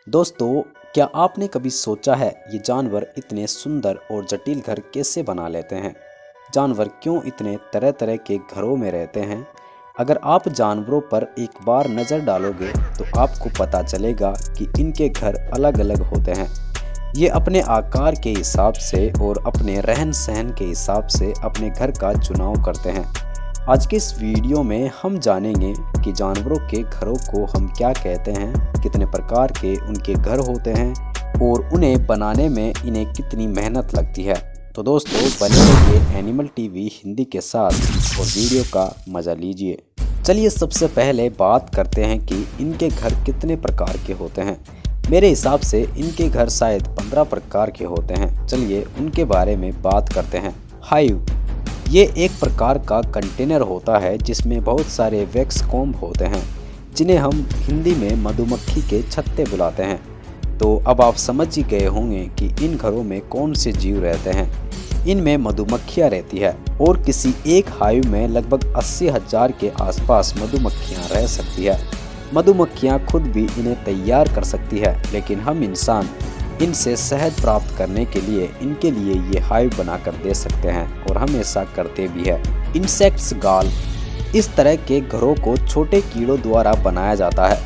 दोस्तों, क्या आपने कभी सोचा है ये जानवर इतने सुंदर और जटिल घर कैसे बना लेते हैं? जानवर क्यों इतने तरह तरह के घरों में रहते हैं? अगर आप जानवरों पर एक बार नज़र डालोगे तो आपको पता चलेगा कि इनके घर अलग अलग होते हैं। ये अपने आकार के हिसाब से और अपने रहन सहन के हिसाब से अपने घर का चुनाव करते हैं। आज के इस वीडियो में हम जानेंगे कि जानवरों के घरों को हम क्या कहते हैं, कितने प्रकार के उनके घर होते हैं और उन्हें बनाने में इन्हें कितनी मेहनत लगती है। तो दोस्तों, बने रहिए एनिमल टीवी हिंदी के साथ और वीडियो का मज़ा लीजिए। चलिए सबसे पहले बात करते हैं कि इनके घर कितने प्रकार के होते हैं। मेरे हिसाब से इनके घर शायद 15 प्रकार के होते हैं। चलिए उनके बारे में बात करते हैं। हाइव, ये एक प्रकार का कंटेनर होता है जिसमें बहुत सारे वैक्स कॉम्ब होते हैं, जिन्हें हम हिंदी में मधुमक्खी के छत्ते बुलाते हैं। तो अब आप समझ ही गए होंगे कि इन घरों में कौन से जीव रहते हैं। इनमें मधुमक्खियाँ रहती है और किसी एक हाइव में लगभग 80,000 के आसपास मधुमक्खियाँ रह सकती है। मधुमक्खियाँ खुद भी इन्हें तैयार कर सकती है, लेकिन हम इंसान इनसे शहद प्राप्त करने के लिए इनके लिए ये हाइव बनाकर दे सकते हैं और हमेशा करते भी है। इंसेक्ट्स गाल, इस तरह के घरों को छोटे कीड़ों द्वारा बनाया जाता है।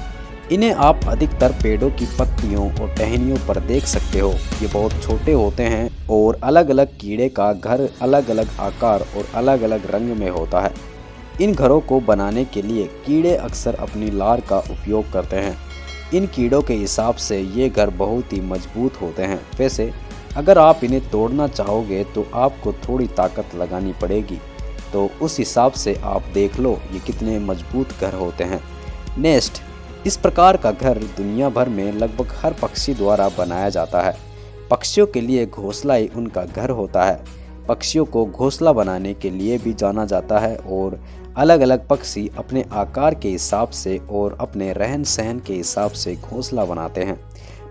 इन्हें आप अधिकतर पेड़ों की पत्तियों और टहनियों पर देख सकते हो। ये बहुत छोटे होते हैं और अलग अलग कीड़े का घर अलग अलग आकार और अलग अलग रंग में होता है। इन घरों को बनाने के लिए कीड़े अक्सर अपनी लार का उपयोग करते हैं। इन कीड़ों के हिसाब से ये घर बहुत ही मजबूत होते हैं। वैसे अगर आप इन्हें तोड़ना चाहोगे तो आपको थोड़ी ताकत लगानी पड़ेगी, तो उस हिसाब से आप देख लो ये कितने मजबूत घर होते हैं। नेस्ट, इस प्रकार का घर दुनिया भर में लगभग हर पक्षी द्वारा बनाया जाता है। पक्षियों के लिए घोंसला ही उनका घर होता है। पक्षियों को घोंसला बनाने के लिए भी जाना जाता है और अलग अलग पक्षी अपने आकार के हिसाब से और अपने रहन सहन के हिसाब से घोंसला बनाते हैं।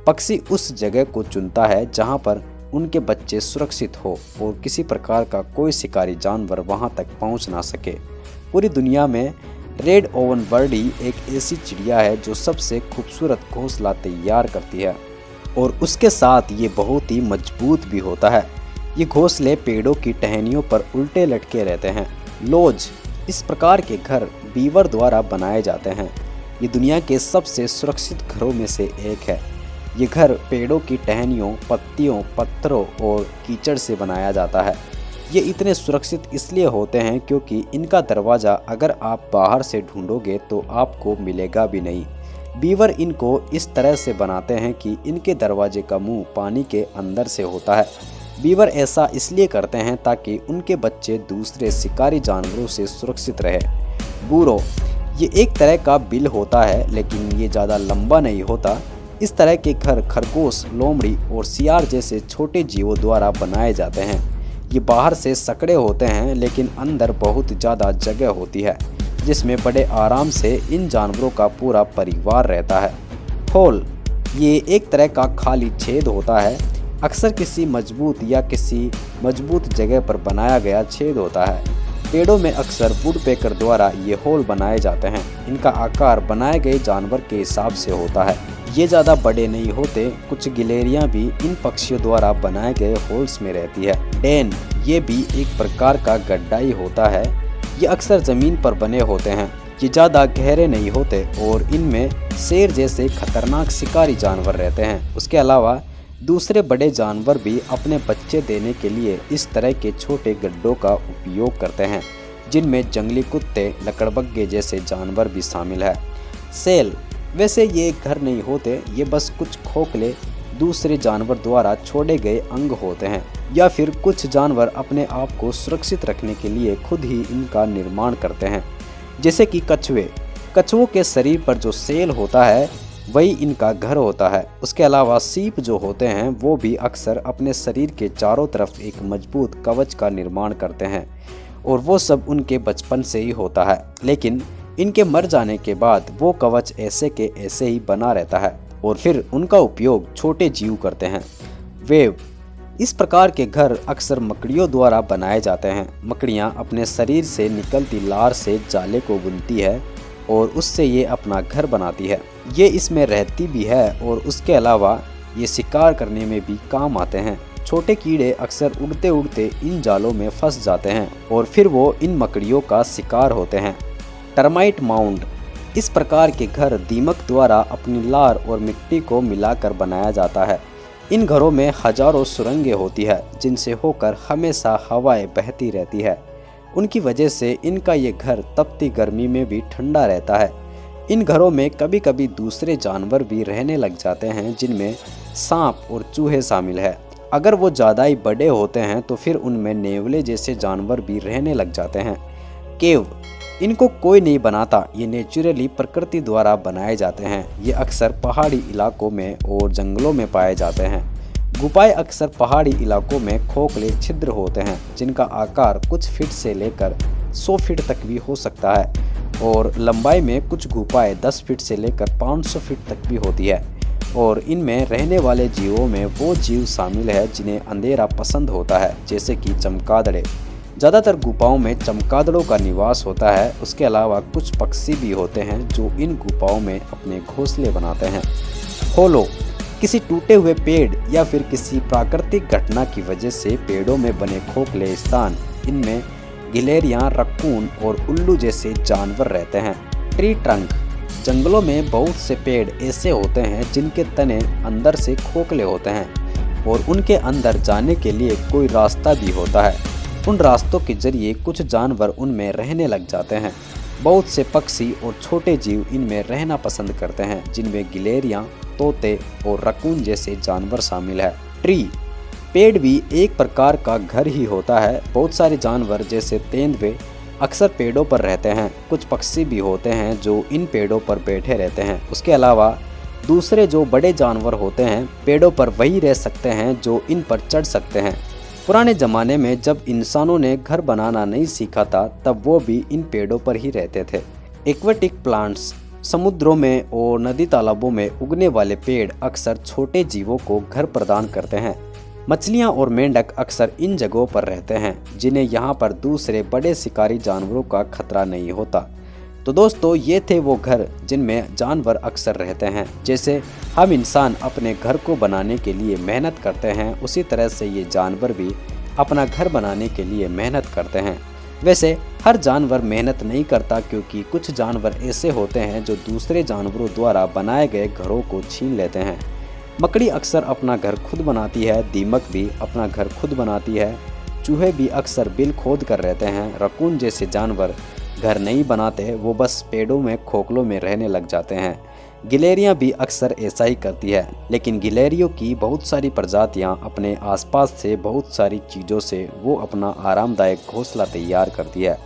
पक्षी उस जगह को चुनता है जहां पर उनके बच्चे सुरक्षित हो और किसी प्रकार का कोई शिकारी जानवर वहां तक पहुंच ना सके। पूरी दुनिया में रेड ओवन बर्ड ही एक ऐसी चिड़िया है जो सबसे खूबसूरत घोंसला तैयार करती है और उसके साथ ये बहुत ही मजबूत भी होता है। ये घोंसले पेड़ों की टहनियों पर उल्टे लटके रहते हैं। लॉज, इस प्रकार के घर बीवर द्वारा बनाए जाते हैं। ये दुनिया के सबसे सुरक्षित घरों में से एक है। ये घर पेड़ों की टहनियों, पत्तियों, पत्थरों और कीचड़ से बनाया जाता है। ये इतने सुरक्षित इसलिए होते हैं क्योंकि इनका दरवाज़ा अगर आप बाहर से ढूंढोगे तो आपको मिलेगा भी नहीं। बीवर इनको इस तरह से बनाते हैं कि इनके दरवाजे का मुंह पानी के अंदर से होता है। बीवर ऐसा इसलिए करते हैं ताकि उनके बच्चे दूसरे शिकारी जानवरों से सुरक्षित रहे। बूरो, ये एक तरह का बिल होता है लेकिन ये ज़्यादा लंबा नहीं होता। इस तरह के घर खरगोश, लोमड़ी और सियार जैसे छोटे जीवों द्वारा बनाए जाते हैं। ये बाहर से सकड़े होते हैं लेकिन अंदर बहुत ज़्यादा जगह होती है जिसमें बड़े आराम से इन जानवरों का पूरा परिवार रहता है। होल, ये एक तरह का खाली छेद होता है, अक्सर किसी मजबूत जगह पर बनाया गया छेद होता है। पेड़ों में अक्सर वुडपेकर द्वारा ये होल बनाए जाते हैं। इनका आकार बनाए गए जानवर के हिसाब से होता है। ये ज़्यादा बड़े नहीं होते। कुछ गिलहरियाँ भी इन पक्षियों द्वारा बनाए गए होल्स में रहती है। डेन, ये भी एक प्रकार का गड्ढा ही होता है। ये अक्सर ज़मीन पर बने होते हैं। ये ज़्यादा गहरे नहीं होते और इनमें शेर जैसे खतरनाक शिकारी जानवर रहते हैं। उसके अलावा दूसरे बड़े जानवर भी अपने बच्चे देने के लिए इस तरह के छोटे गड्ढों का उपयोग करते हैं, जिनमें जंगली कुत्ते, लकड़बग्गे जैसे जानवर भी शामिल है। सेल, वैसे ये घर नहीं होते, ये बस कुछ खोखले दूसरे जानवर द्वारा छोड़े गए अंग होते हैं या फिर कुछ जानवर अपने आप को सुरक्षित रखने के लिए खुद ही इनका निर्माण करते हैं, जैसे कि कछुए। कछुओं के शरीर पर जो सेल होता है वही इनका घर होता है। उसके अलावा सीप जो होते हैं वो भी अक्सर अपने शरीर के चारों तरफ एक मजबूत कवच का निर्माण करते हैं और वो सब उनके बचपन से ही होता है, लेकिन इनके मर जाने के बाद वो कवच ऐसे के ऐसे ही बना रहता है और फिर उनका उपयोग छोटे जीव करते हैं। वेव, इस प्रकार के घर अक्सर मकड़ियों द्वारा बनाए जाते हैं। मकड़ियाँ अपने शरीर से निकलती लार से जाले को बुनती है और उससे ये अपना घर बनाती है। ये इसमें रहती भी है और उसके अलावा ये शिकार करने में भी काम आते हैं। छोटे कीड़े अक्सर उड़ते उड़ते इन जालों में फंस जाते हैं और फिर वो इन मकड़ियों का शिकार होते हैं। टर्माइट माउंड, इस प्रकार के घर दीमक द्वारा अपनी लार और मिट्टी को मिलाकर बनाया जाता है। इन घरों में हजारों सुरंगें होती है जिनसे होकर हमेशा हवाएं बहती रहती है। उनकी वजह से इनका ये घर तपती गर्मी में भी ठंडा रहता है। इन घरों में कभी कभी दूसरे जानवर भी रहने लग जाते हैं जिनमें सांप और चूहे शामिल है। अगर वो ज़्यादा ही बड़े होते हैं तो फिर उनमें नेवले जैसे जानवर भी रहने लग जाते हैं। केव, इनको कोई नहीं बनाता, ये नेचुरली प्रकृति द्वारा बनाए जाते हैं। ये अक्सर पहाड़ी इलाकों में और जंगलों में पाए जाते हैं। गुफाएं अक्सर पहाड़ी इलाकों में खोखले छिद्र होते हैं जिनका आकार कुछ फीट से लेकर 100 फीट तक भी हो सकता है और लंबाई में कुछ गुफाएं 10 फीट से लेकर 500 फीट तक भी होती है। और इनमें रहने वाले जीवों में वो जीव शामिल है जिन्हें अंधेरा पसंद होता है, जैसे कि चमगादड़े। ज़्यादातर गुफाओं में चमगादड़ों का निवास होता है। उसके अलावा कुछ पक्षी भी होते हैं जो इन गुफाओं में अपने घोंसले बनाते हैं। होलो, किसी टूटे हुए पेड़ या फिर किसी प्राकृतिक घटना की वजह से पेड़ों में बने खोखले स्थान, इनमें गिलहरियां, रक्कून और उल्लू जैसे जानवर रहते हैं। ट्री ट्रंक, जंगलों में बहुत से पेड़ ऐसे होते हैं जिनके तने अंदर से खोखले होते हैं और उनके अंदर जाने के लिए कोई रास्ता भी होता है। उन रास्तों के जरिए कुछ जानवर उनमें रहने लग जाते हैं। बहुत से पक्षी और छोटे जीव इनमें रहना पसंद करते हैं जिनमें गिलहरियां, तोते और रकून जैसे जानवर शामिल है। ट्री, पेड़ भी एक प्रकार का घर ही होता है। बहुत सारे जानवर जैसे तेंदुए अक्सर पेड़ों पर रहते हैं। कुछ पक्षी भी होते हैं जो इन पेड़ों पर बैठे रहते हैं। उसके अलावा दूसरे जो बड़े जानवर होते हैं पेड़ों पर वही रह सकते हैं जो इन पर चढ़ सकते हैं। पुराने ज़माने में जब इंसानों ने घर बनाना नहीं सीखा था तब वो भी इन पेड़ों पर ही रहते थे। एक्वेटिक प्लांट्स, समुद्रों में और नदी तालाबों में उगने वाले पेड़ अक्सर छोटे जीवों को घर प्रदान करते हैं। मछलियाँ और मेंढक अक्सर इन जगहों पर रहते हैं जिन्हें यहाँ पर दूसरे बड़े शिकारी जानवरों का खतरा नहीं होता। तो दोस्तों, ये थे वो घर जिनमें जानवर अक्सर रहते हैं। जैसे हम इंसान अपने घर को बनाने के लिए मेहनत करते हैं, उसी तरह से ये जानवर भी अपना घर बनाने के लिए मेहनत करते हैं। वैसे हर जानवर मेहनत नहीं करता क्योंकि कुछ जानवर ऐसे होते हैं जो दूसरे जानवरों द्वारा बनाए गए घरों को छीन लेते हैं। मकड़ी अक्सर अपना घर खुद बनाती है, दीमक भी अपना घर खुद बनाती है, चूहे भी अक्सर बिल खोद कर रहते हैं। रकून जैसे जानवर घर नहीं बनाते, वो बस पेड़ों में खोखलों में रहने लग जाते हैं। गिलहरियां भी अक्सर ऐसा ही करती है, लेकिन गिलहरियों की बहुत सारी प्रजातियां अपने आसपास से बहुत सारी चीज़ों से वो अपना आरामदायक घोंसला तैयार करती है।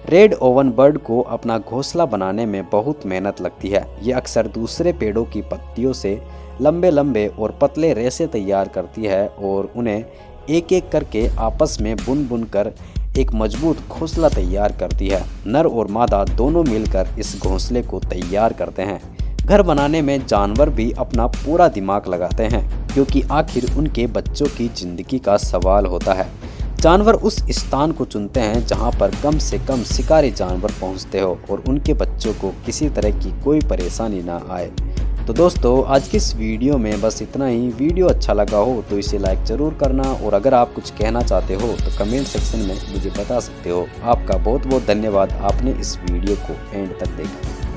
रेड ओवन बर्ड को अपना घोंसला बनाने में बहुत मेहनत लगती है। ये अक्सर दूसरे पेड़ों की पत्तियों से लंबे लंबे और पतले रेशे तैयार करती है और उन्हें एक एक करके आपस में बुन बुन कर एक मजबूत घोंसला तैयार करती है। नर और मादा दोनों मिलकर इस घोंसले को तैयार करते हैं। घर बनाने में जानवर भी अपना पूरा दिमाग लगाते हैं क्योंकि आखिर उनके बच्चों की जिंदगी का सवाल होता है। जानवर उस स्थान को चुनते हैं जहां पर कम से कम शिकारी जानवर पहुंचते हो और उनके बच्चों को किसी तरह की कोई परेशानी ना आए। तो दोस्तों, आज की इस वीडियो में बस इतना ही। वीडियो अच्छा लगा हो तो इसे लाइक ज़रूर करना और अगर आप कुछ कहना चाहते हो तो कमेंट सेक्शन में मुझे बता सकते हो। आपका बहुत बहुत धन्यवाद, आपने इस वीडियो को एंड तक देखा।